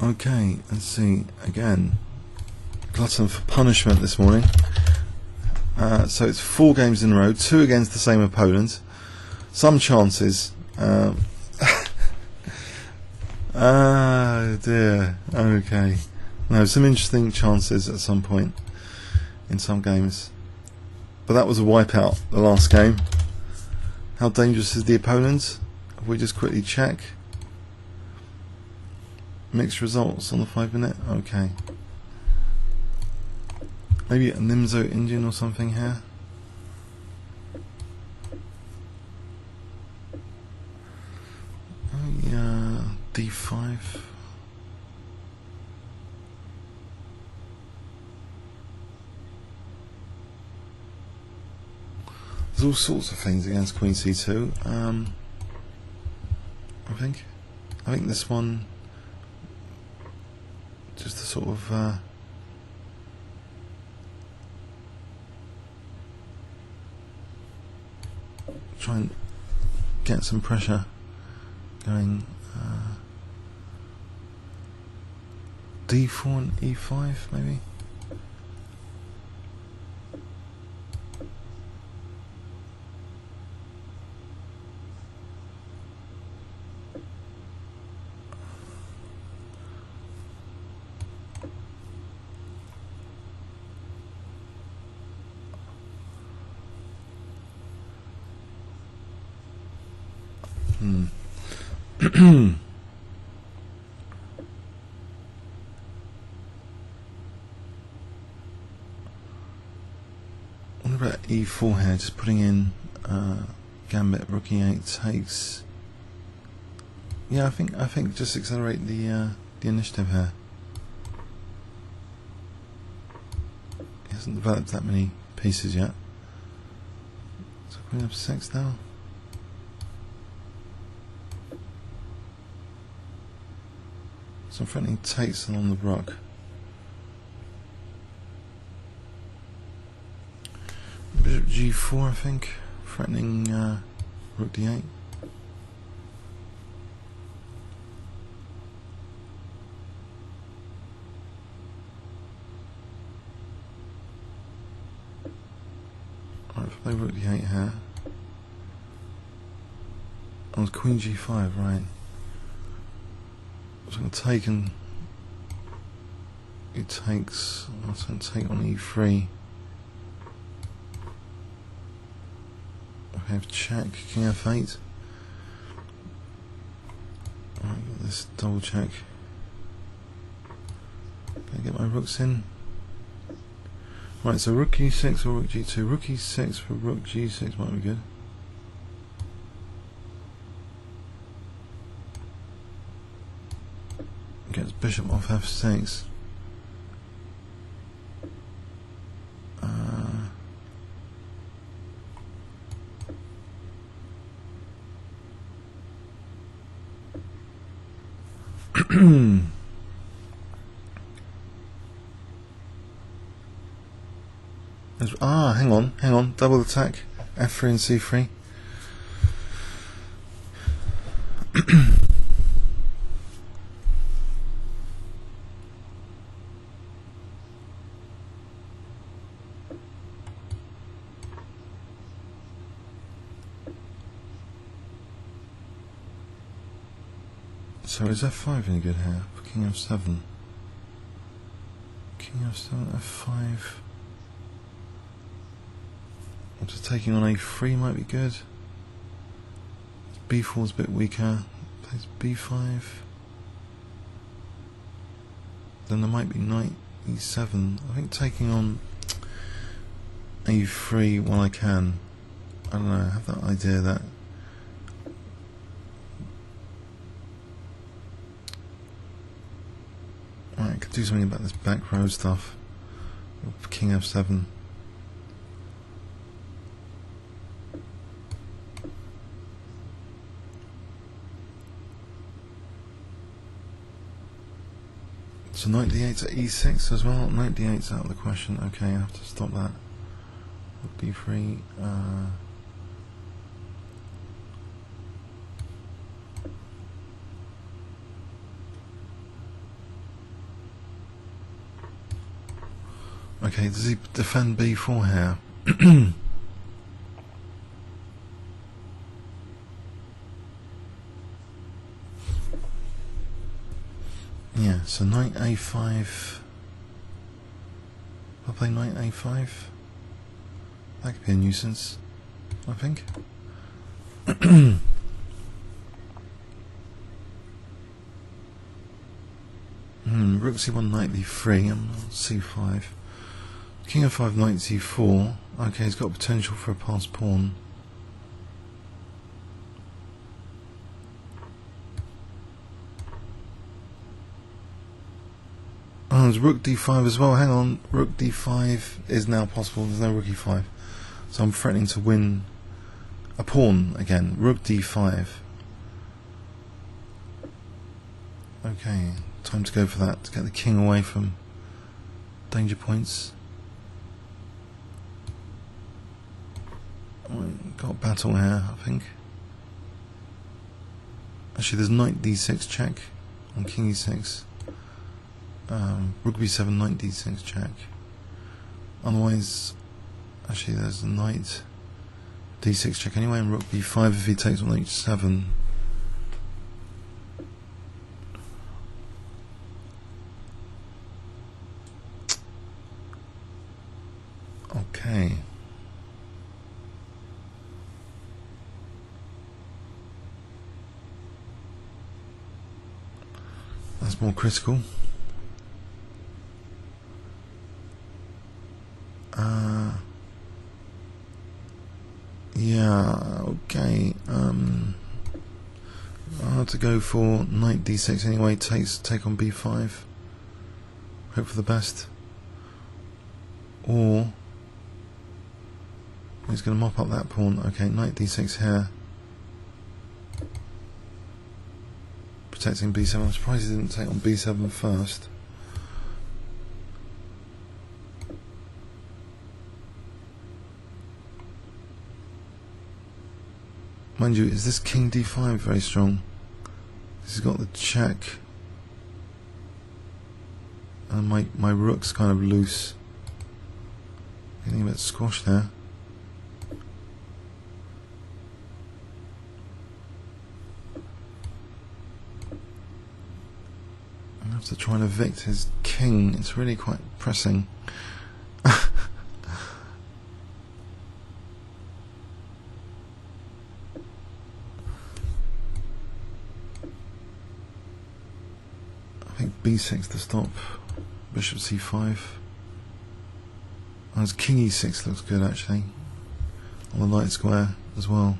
Okay, let's see again. Glutton for punishment this morning. So it's 4 games in a row, 2 against the same opponent. Some chances. Ah dear. Okay. No, some interesting chances at some point in some games. But that was a wipeout, the last game. How dangerous is the opponent? If we just quickly check. Mixed results on the 5-minute. Okay. Maybe a Nimzo-Indian or something here. Oh yeah, D5. There's all sorts of things against Queen C2. I think this one, just to sort of try and get some pressure going. D4 and E5 maybe. What about E4 here? Just putting in gambit, rook E8 takes. Yeah, I think just accelerate the initiative here. He hasn't developed that many pieces yet. So Queen F6 now. So I'm threatening takes along the rook. Bishop G4, I think, threatening rook D8. Alright, play rook D8 here. Oh, it's Queen G5, right. So I'm going to take and it takes. I'm going to take on E3. I have check, King F8. Alright, got this double check. Can I get my rooks in? Right, so rook E6 or rook G2. Rook E6 for rook G6 might be good. Gets bishop off F6. hang on, double attack, F3 and C3. So is F5 any good here for King F7? King F7, F5. I'm just taking on A3 might be good. B4 is a bit weaker. Plays B5. Then there might be knight E7. I think taking on A3 while I can. I don't know, I have that idea that I could do something about this back row stuff. King F7. So knight D8 to E6 as well. Knight D8's out of the question. Okay, I have to stop that. D3. Okay, does he defend b4 here? Yeah, so knight a5. I'll play knight a5. That could be a nuisance, I think. Rook c1, knight d3, and c5. King f5, knight c4. Okay, he's got potential for a passed pawn. Oh, there's rook d5 as well. Hang on, rook d5 is now possible. There's no rook e5, so I'm threatening to win a pawn again. Rook d5. Okay, time to go for that to get the king away from danger points. Got a battle here, I think. Actually, there's knight d6 check on king e6. Rook b7, knight d6 check. Otherwise, actually, there's a knight d6 check anyway, and rook b5 if he takes on h7. Okay. That's more critical. Yeah, okay. I'll have to go for knight d6 anyway, take on b5. Hope for the best. Or he's going to mop up that pawn. Okay, knight d6 here. Protecting b7. I'm surprised he didn't take on b7 first. Mind you, is this king d5 very strong? He's got the check. And my rook's kind of loose. Getting a bit squashed there. I have to try and evict his king. It's really quite pressing. b6 to stop bishop c5. And king e6 looks good actually on the light square as well.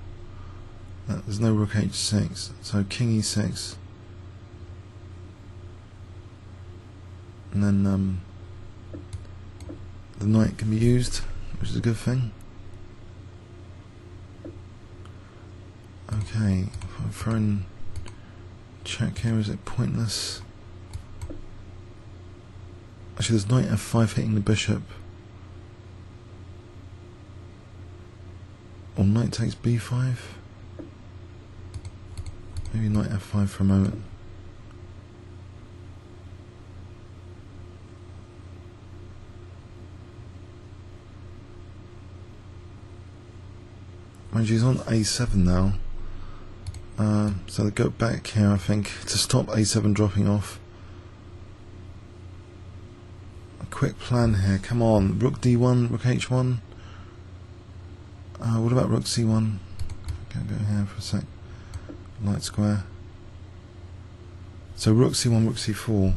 There's no rook h6, so king e6, and then the knight can be used, which is a good thing. Okay, if I throw in check here, is it pointless? Actually, there's knight f5 hitting the bishop. Or knight takes b5. Maybe knight f5 for a moment. Mind you, he's on a7 now. So they go back here, I think, to stop a7 dropping off. Quick plan here, come on. Rook d1, rook h1. What about rook c1? Okay, go here for a sec. Light square. So rook c1, rook c4.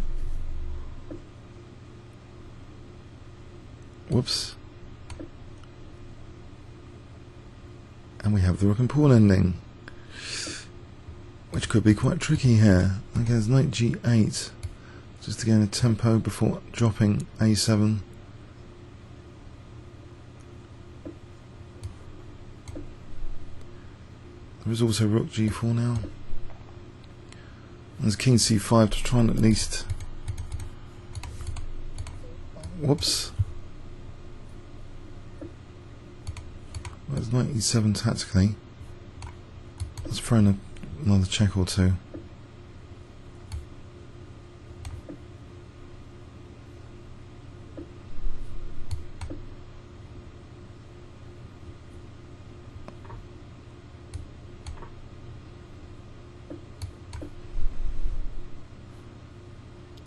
Whoops. And we have the rook and pawn ending, which could be quite tricky here. Okay, there's knight g8. Just to gain a tempo before dropping a7. There is also rook g4 now. There's king c5 to try and at least... Whoops. There's knight e7 tactically. Let's throw in another check or two.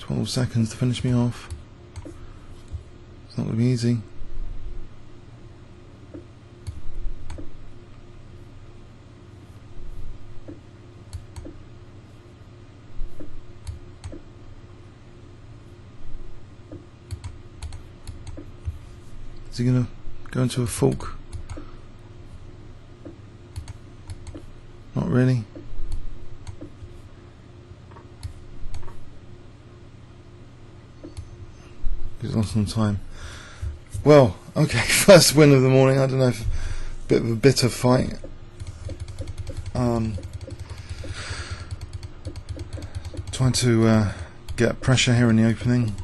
12 seconds to finish me off. It's not going to be easy. Is he going to go into a fork? Not really. He's lost some time. Well, okay, first win of the morning. I don't know if a bit of a bitter fight. Trying to get pressure here in the opening.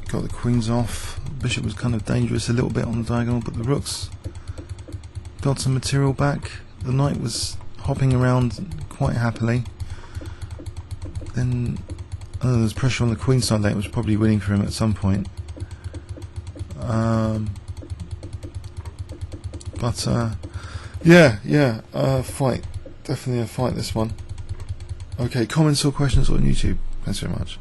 Got the queens off. Bishop was kind of dangerous a little bit on the diagonal, but the rooks got some material back. The knight was hopping around quite happily. Then there's pressure on the queen side there. It was probably winning for him at some point. Fight. Definitely a fight, this one. Okay, comments or questions on YouTube. Thanks very much.